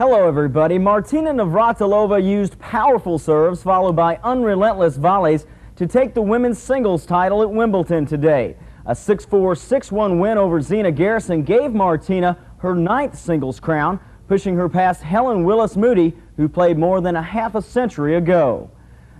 Hello everybody. Martina Navratilova used powerful serves followed by unrelentless volleys to take the women's singles title at Wimbledon today. A 6-4, 6-1 win over Zina Garrison gave Martina her 9th singles crown, pushing her past Helen Willis Moody, who played more than a half a century ago.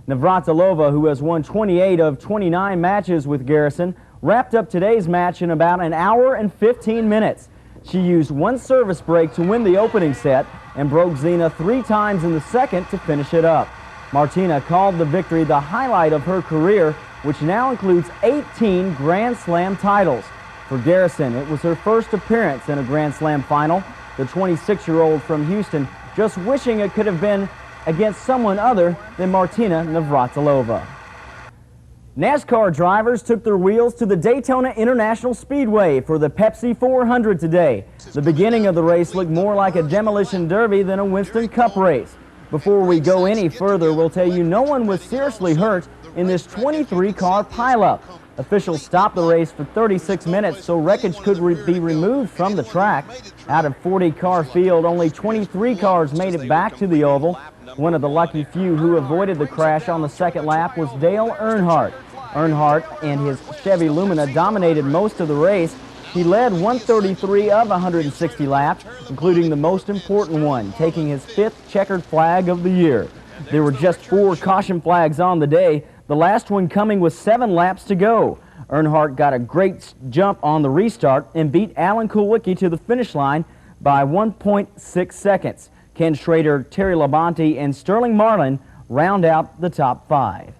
Navratilova, who has won 28 of 29 matches with Garrison, wrapped up today's match in about an hour and 15 minutes. She used one service break to win the opening set and broke Zina 3 times in the second to finish it up. Martina called the victory the highlight of her career, which now includes 18 Grand Slam titles. For Garrison, it was her first appearance in a Grand Slam final. The 26-year-old from Houston just wishing it could have been against someone other than Martina Navratilova. NASCAR drivers took their wheels to the Daytona International Speedway for the Pepsi 400 today. The beginning of the race looked more like a demolition derby than a Winston Cup race. Before we go any further, we'll tell you no one was seriously hurt in this 23-car pileup. Officials stopped the race for 36 minutes so wreckage could be removed from the track. Out of 40-car field, only 23 cars made it back to the oval. One of the lucky few who avoided the crash on the second lap was Dale Earnhardt. Earnhardt and his Chevy Lumina dominated most of the race. He led 133 of 160 laps, including the most important one, taking his 5th checkered flag of the year. There were just 4 caution flags on the day, the last one coming with 7 laps to go. Earnhardt got a great jump on the restart and beat Alan Kulwicki to the finish line by 1.6 seconds. Ken Schrader, Terry Labonte, and Sterling Marlin round out the top 5.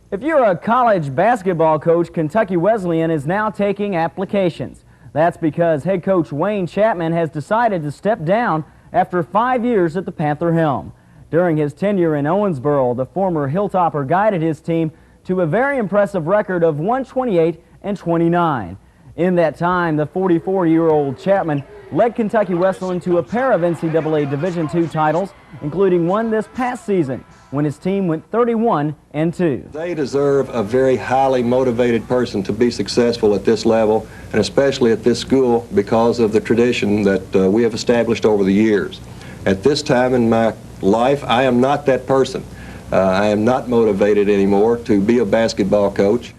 If you're a college basketball coach, Kentucky Wesleyan is now taking applications. That's because head coach Wayne Chapman has decided to step down after 5 years at the Panther helm. During his tenure in Owensboro, the former Hilltopper guided his team to a very impressive record of 128-29. In that time, the 44-year-old Chapman led Kentucky Wesleyan to a pair of NCAA Division II titles, including one this past season when his team went 31-2. They deserve a very highly motivated person to be successful at this level, and especially at this school because of the tradition that we have established over the years. At this time in my life, I am not that person. I am not motivated anymore to be a basketball coach.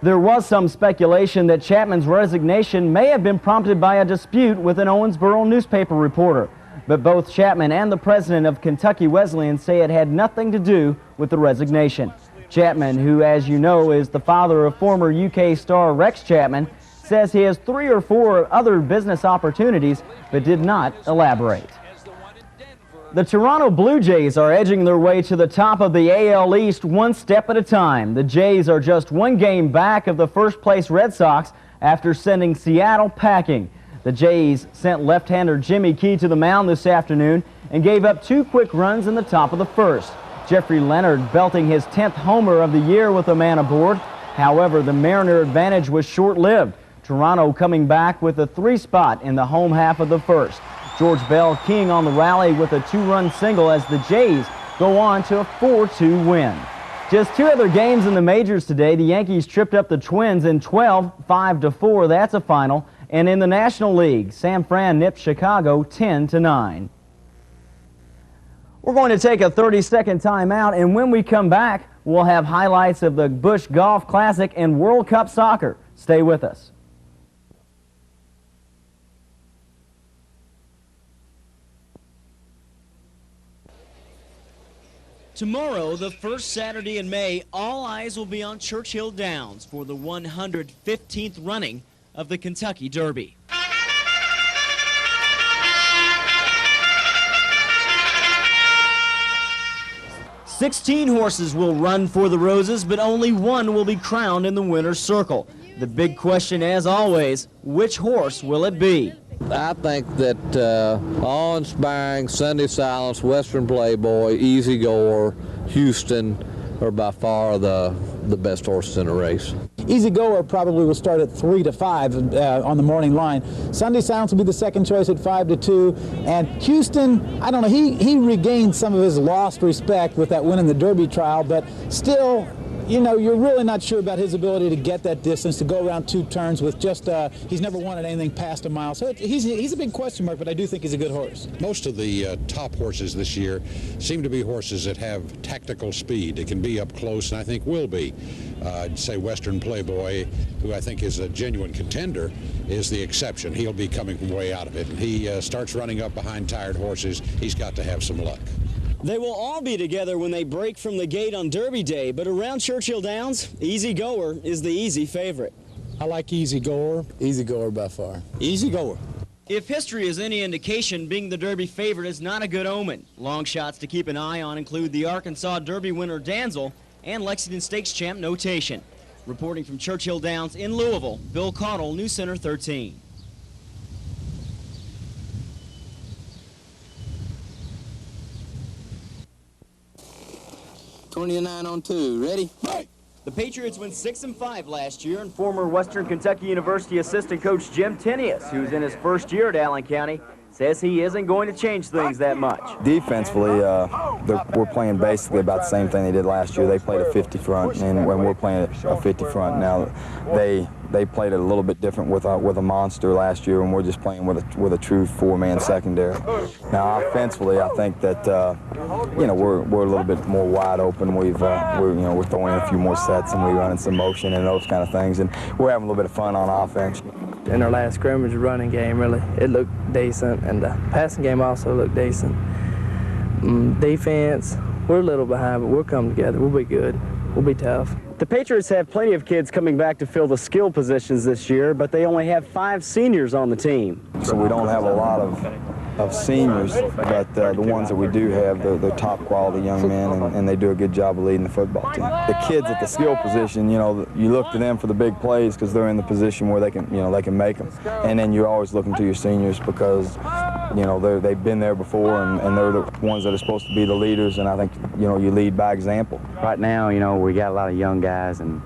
There was some speculation that Chapman's resignation may have been prompted by a dispute with an Owensboro newspaper reporter. But both Chapman and the president of Kentucky Wesleyan say it had nothing to do with the resignation. Chapman, who, as you know, is the father of former UK star Rex Chapman, says he has 3 or 4 other business opportunities, but did not elaborate. The Toronto Blue Jays are edging their way to the top of the AL East one step at a time. The Jays are just 1 game back of the first-place Red Sox after sending Seattle packing. The Jays sent left-hander Jimmy Key to the mound this afternoon and gave up 2 quick runs in the top of the first. Jeffrey Leonard belting his 10th homer of the year with a man aboard. However, the Mariner advantage was short-lived. Toronto coming back with a 3 spot in the home half of the first. George Bell keying on the rally with a 2-run single as the Jays go on to a 4-2 win. Just 2 other games in the majors today. The Yankees tripped up the Twins in 12, 5-4. That's a final. And in the National League, San Fran nipped Chicago 10-9. We're going to take a 30-second timeout, and when we come back, we'll have highlights of the Busch Golf Classic and World Cup Soccer. Stay with us. Tomorrow, the first Saturday in May, all eyes will be on Churchill Downs for the 115th running of the Kentucky Derby. "16 horses will run for the Roses, but only one will be crowned in the winner's circle. The big question, as always, which horse will it be?" I think that Awe-Inspiring, Sunday Silence, Western Playboy, Easy Goer, Houston are by far the best horses in the race. Easy Goer probably will start at 3 to 5 on the morning line. Sunday Silence will be the second choice at 5 to 2. And Houston, I don't know, he regained some of his lost respect with that win in the Derby trial, but still, you know, you're really not sure about his ability to get that distance, to go around 2 turns with just, he's never wanted anything past a mile. So he's a big question mark, but I do think he's a good horse. Most of the top horses this year seem to be horses that have tactical speed. It can be up close, and I think will be. I'd say Western Playboy, who I think is a genuine contender, is the exception. He'll be coming way out of it. And he starts running up behind tired horses. He's got to have some luck. They will all be together when they break from the gate on Derby Day, but around Churchill Downs, Easy Goer is the easy favorite. I like Easy Goer. Easy Goer by far. Easy Goer. If history is any indication, being the Derby favorite is not a good omen. Long shots to keep an eye on include the Arkansas Derby winner Danzel and Lexington Stakes champ Notation. Reporting from Churchill Downs in Louisville, Bill Caudle, News Center 13. '29 on 2. Ready? Right. The Patriots went 6-5 last year, and Former Western Kentucky University assistant coach Jim Tenius, who's in his first year at Allen County, says he isn't going to change things that much. Defensively, we're playing basically about the same thing they did last year. They played a 50 front, and when we're playing a 50 front now, they played it a little bit different with a monster last year, and we're just playing with a true 4-man secondary. Now, offensively, I think that you know, we're a little bit more wide open. We're throwing in a few more sets, and we're running some motion and those kind of things, and we're having a little bit of fun on offense. In our last scrimmage, running game, really, it looked decent, and the passing game also looked decent. Defense, we're a little behind, but we'll come together. We'll be good. We'll be tough. The Patriots have plenty of kids coming back to fill the skill positions this year, but they only have 5 seniors on the team. So we don't have a lot of seniors, but the ones that we do have, they're top quality young men, and they do a good job of leading the football team. The kids at the skill position, you know, you look to them for the big plays because they're in the position where they can make them. And then you're always looking to your seniors because, you know, they've been there before, and they're the ones that are supposed to be the leaders, and I think, you know, you lead by example. Right now, you know, we got a lot of young guys, and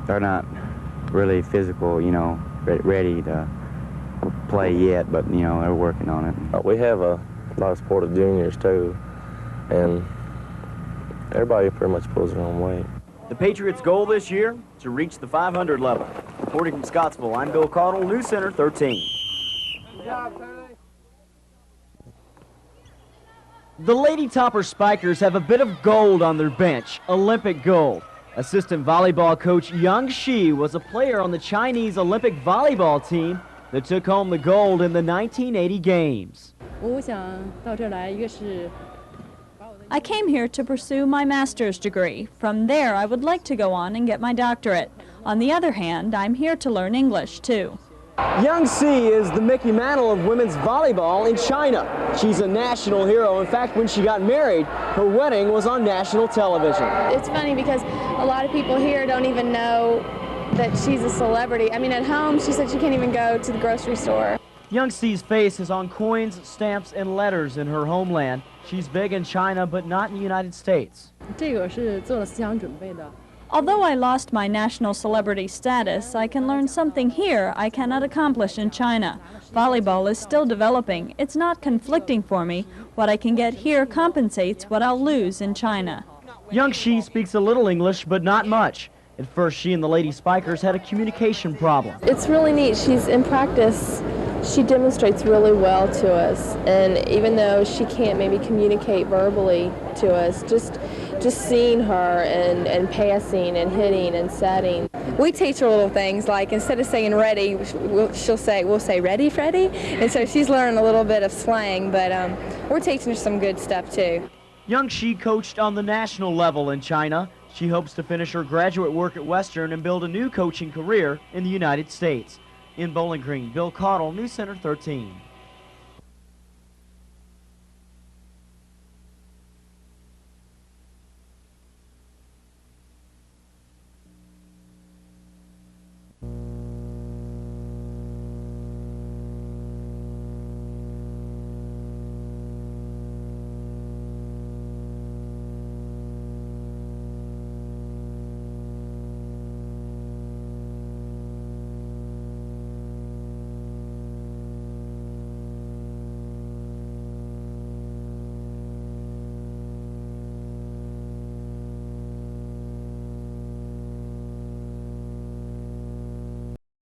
they're not really physical, you know, ready to play yet, but, you know, they're working on it. We have a lot of supportive juniors, too, and everybody pretty much pulls their own weight. The Patriots' goal this year, to reach the 500 level. Reporting from Scottsville, I'm Bill Caudle, News Center 13. The Lady Topper Spikers have a bit of gold on their bench, Olympic gold. Assistant volleyball coach Yang Shi was a player on the Chinese Olympic volleyball team that took home the gold in the 1980 Games. I came here to pursue my master's degree. From there, I would like to go on and get my doctorate. On the other hand, I'm here to learn English, too. Yang Si is the Mickey Mantle of women's volleyball in China. She's a national hero. In fact, when she got married, her wedding was on national television. It's funny because a lot of people here don't even know that she's a celebrity. I mean, at home, she said she can't even go to the grocery store. Young Si's face is on coins, stamps, and letters in her homeland. She's big in China, but not in the United States. Although I lost my national celebrity status, I can learn something here I cannot accomplish in China. Volleyball is still developing. It's not conflicting for me. What I can get here compensates what I'll lose in China. Young Si speaks a little English, but not much. At first, she and the Lady Spikers had a communication problem. It's really neat. She's in practice. She demonstrates really well to us, and even though she can't maybe communicate verbally to us, just seeing her and passing and hitting and setting. We teach her little things like instead of saying ready, we'll say ready, Freddie, and so she's learning a little bit of slang, but we're teaching her some good stuff too. Young Si coached on the national level in China. She hopes to finish her graduate work at Western and build a new coaching career in the United States. In Bowling Green, Bill Caudle, News Center 13.